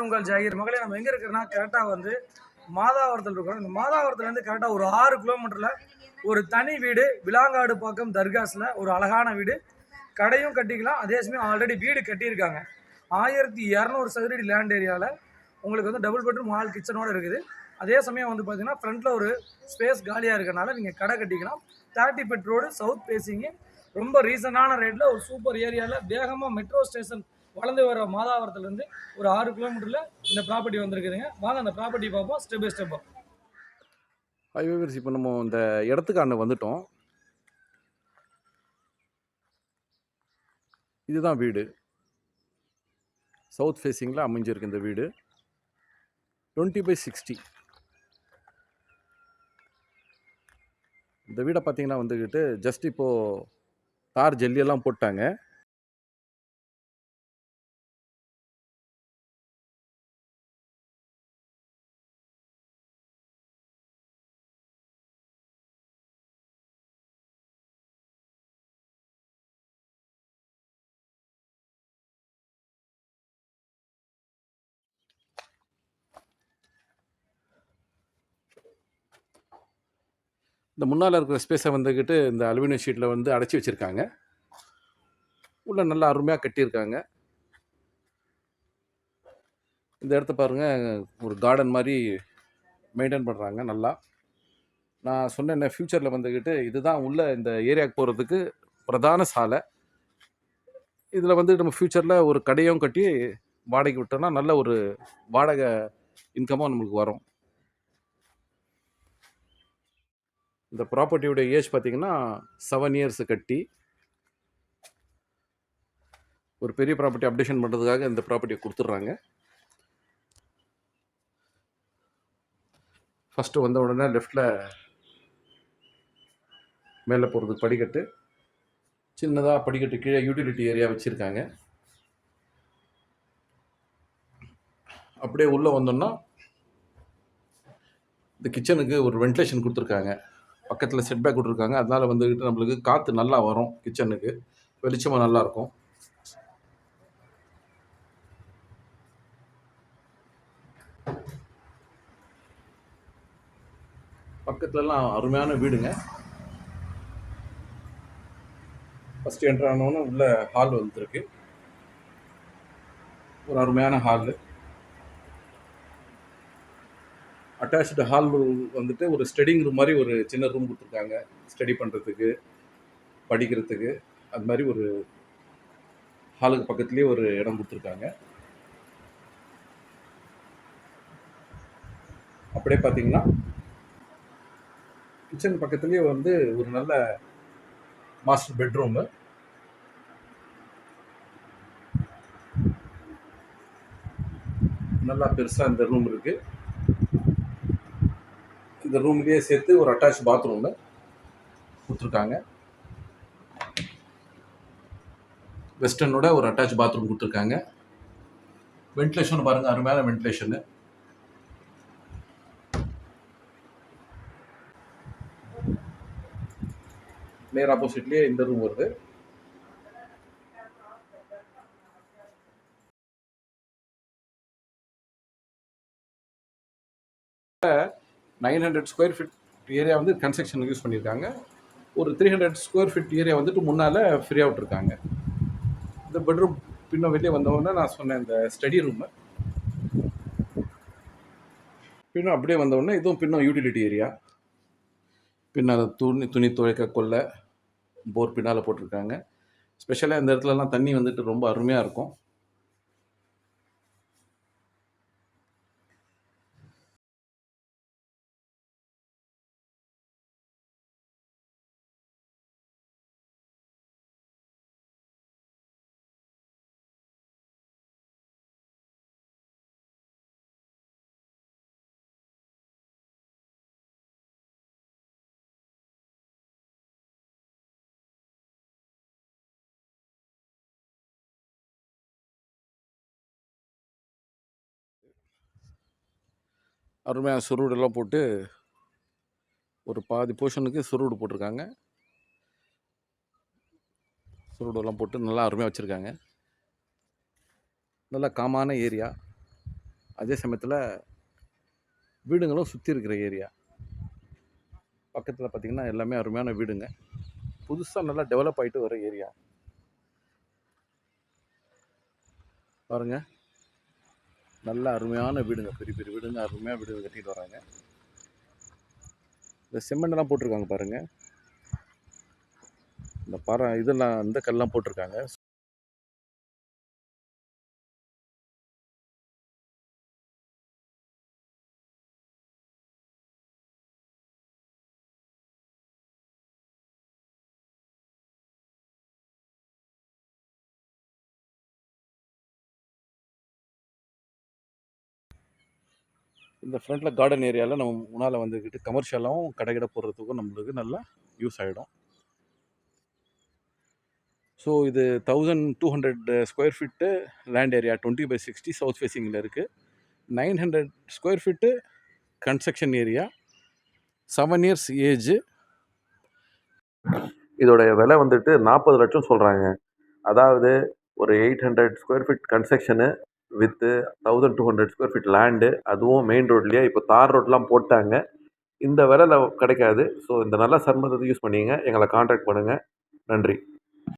நான் உங்கள் ஜாகிர். மகளே, நம்ம எங்கே இருக்கிறோன்னா கரெக்டாக வந்து மாதாவரத்தில் இருக்கிறோம். இந்த மாதாவரத்துலேருந்து கரெக்டாக ஒரு 6 கிலோமீட்டரில் ஒரு தனி வீடு, விலாங்காடு பக்கம் தர்காஸில் ஒரு அழகான வீடு. கடையும் கட்டிக்கலாம், அதே சமயம் ஆல்ரெடி வீடு கட்டியிருக்காங்க. 1200 சதுரடி லேண்ட் ஏரியாவில் உங்களுக்கு வந்து டபுள் பெட்ரூம் ஹால் கிச்சனோடு இருக்குது. அதே சமயம் வந்து பார்த்தீங்கன்னா ஃப்ரண்ட்டில் ஒரு ஸ்பேஸ் காலியாக இருக்கிறனால நீங்கள் கடை கட்டிக்கலாம். 30 ஃபீட் ரோடு, சவுத் பேசிங்கு, ரொம்ப ரீசனான ரேட்டில் ஒரு சூப்பர் ஏரியாவில் வேகமாக மெட்ரோ ஸ்டேஷன் வளர்ந்து வர மாதாவரத்துலேருந்து ஒரு 6 கிலோமீட்டரில் இந்த ப்ராப்பர்ட்டி வந்திருக்குதுங்க. வாங்க அந்த ப்ராப்பர்ட்டி பார்ப்போம் ஸ்டெப் பை ஸ்டெப்பாக. ஹைவேவர்ஸ் இப்போ நம்ம இந்த இடத்துக்கான வந்துட்டோம். இதுதான் வீடு. சவுத் ஃபேஸிங்கில் அமைஞ்சிருக்கு இந்த வீடு. 20/60. இந்த வீடை பார்த்தீங்கன்னா வந்துக்கிட்டு ஜஸ்ட் இப்போது தார் ஜல்லியெல்லாம் போட்டாங்க. இந்த முன்னால் இருக்கிற ஸ்பேஸை வந்துக்கிட்டு இந்த அலுமினியம் ஷீட்டில் வந்து அடைச்சி வச்சுருக்காங்க. உள்ள நல்லா அருமையாக கட்டியிருக்காங்க. இந்த இடத்த பாருங்கள், ஒரு கார்டன் மாதிரி மெயின்டைன் பண்ணுறாங்க நல்லா. நான் சொன்னேன் ஃப்யூச்சரில் வந்துக்கிட்டு இதுதான் உள்ள இந்த ஏரியாவுக்கு போகிறதுக்கு பிரதான சாலை. இதில் வந்து நம்ம ஃப்யூச்சரில் ஒரு கடையும் கட்டி வாடகைக்கு விட்டோம்னா நல்ல ஒரு வாடகை இன்கமும் நம்மளுக்கு வரும். இந்த ப்ராப்பர்ட்டியோட ஏஜ் பார்த்தீங்கன்னா 7 இயர்ஸ் கட்டி. ஒரு பெரிய ப்ராப்பர்ட்டி அப்டேஷன் பண்ணுறதுக்காக இந்த ப்ராப்பர்ட்டியை கொடுத்துட்றாங்க. ஃபஸ்ட்டு வந்த உடனே லெஃப்டில் மேலே போகிறதுக்கு படிக்கட்டு, சின்னதாக படிக்கட்டு கீழே யூட்டிலிட்டி ஏரியா வச்சுருக்காங்க. அப்படியே உள்ளே வந்தோம்னா இந்த கிச்சனுக்கு ஒரு வென்டிலேஷன் கொடுத்துருக்காங்க. பக்கத்தில் செட்பேக் கொடுத்துருக்காங்க. அதனால் வந்துக்கிட்டு நம்மளுக்கு காற்று நல்லா வரும். கிச்சனுக்கு வெளிச்சமாக நல்லாயிருக்கும். பக்கத்துலலாம் அருமையான வீடுங்க. ஃபஸ்ட்டு என்ட்ரு ஆனோன்னு உள்ள ஹால் வந்துருக்கு. ஒரு அருமையான ஹாலு. அட்டாச்சு ஹால் வந்துட்டு ஒரு ஸ்டடிங் ரூம் மாதிரி ஒரு சின்ன ரூம் கொடுத்துருக்காங்க. ஸ்டடி பண்ணுறதுக்கு, படிக்கிறதுக்கு, அது மாதிரி ஒரு ஹாலுக்கு பக்கத்துலேயே ஒரு இடம் கொடுத்துருக்காங்க. அப்படியே பார்த்தீங்கன்னா கிச்சன் பக்கத்துலேயே வந்து ஒரு நல்ல மாஸ்டர் பெட்ரூமு. நல்லா பெருசாக இந்த ரூம் இருக்குது. இந்த ரூம்லேயே சேர்த்து ஒரு அட்டாச் பாத்ரூமு கொடுத்துருக்காங்க. வெஸ்டர்னோட ஒரு அட்டாச் பாத்ரூம் கொடுத்துருக்காங்க. வென்டிலேஷன் பாருங்கள், அருமையான வென்டிலேஷனு. நேர் ஆப்போசிட்லேயே இந்த ரூம் வருது. $900 ஸ்கொயர் ஃபீட் ஏரியா வந்து கன்ஸ்ட்ரக்ஷனுக்கு யூஸ் பண்ணியிருக்காங்க. ஒரு 300 ஸ்கொயர் ஃபீட் ஏரியா வந்துட்டு முன்னால் ஃப்ரீயாக விட்டுருக்காங்க. இந்த பெட்ரூம் பின்னும் வெளியே வந்தவொடனே நான் சொன்னேன் இந்த ஸ்டடி ரூமு. பின்னும் அப்படியே வந்தவொடனே இதுவும் பின்னும் யூட்டிலிட்டி ஏரியா. பின்னால் துணி துவைக்க கொல்லை போர் பின்னால் போட்டிருக்காங்க. ஸ்பெஷலாக இந்த இடத்துலலாம் தண்ணி வந்துட்டு ரொம்ப அருமையாக இருக்கும். அருமையாக சுருடெல்லாம் போட்டு ஒரு பாதி போர்ஷனுக்கு சுருடு போட்டிருக்காங்க. சுருடெல்லாம் போட்டு நல்லா அருமையாக வச்சுருக்காங்க. நல்லா காமான ஏரியா. அதே சமயத்தில் வீடுங்களும் சுற்றி இருக்கிற ஏரியா. பக்கத்தில் பார்த்திங்கன்னா எல்லாமே அருமையான வீடுங்க. புதுசாக நல்லா டெவலப் ஆகிட்டு வர ஏரியா பாருங்க. நல்ல அருமையான வீடுங்க, பெரிய பெரிய வீடுங்க, அருமையாக வீடுங்க கட்டிட்டு வராங்க. இந்த சிமெண்ட்லாம் போட்டிருக்காங்க பாருங்க. இந்த இதெல்லாம் இந்த கல்லாம் போட்டிருக்காங்க. இந்த ஃப்ரண்ட்டில் கார்டன் ஏரியாவில் நம்ம முன்னால் வந்துக்கிட்டு கமர்ஷியலாகவும் கடை போடுறதுக்கும் நம்மளுக்கு நல்லா யூஸ் ஆகிடும். ஸோ இது 1200 square feet land area, 20/60 south ஃபேஸிங்கில் இருக்குது. 900 square feet construction area, 7 years age. இதோடைய விலை வந்துட்டு 40 லட்சம் சொல்கிறாங்க. அதாவது ஒரு 800 ஸ்கொயர் ஃபீட் கன்ஸ்ட்ரக்ஷனு வித்து 1200 ஸ்கொயர் ஃபீட் லேண்டு, அதுவும் மெயின் ரோட்லேயே. இப்போ தார் ரோட்லாம் போட்டாங்க. இந்த விலையில் கிடைக்காது. ஸோ இந்த நல்ல சர்மத்தை யூஸ் பண்ணிங்க. எங்களை காண்டாக்ட் பண்ணுங்கள். நன்றி.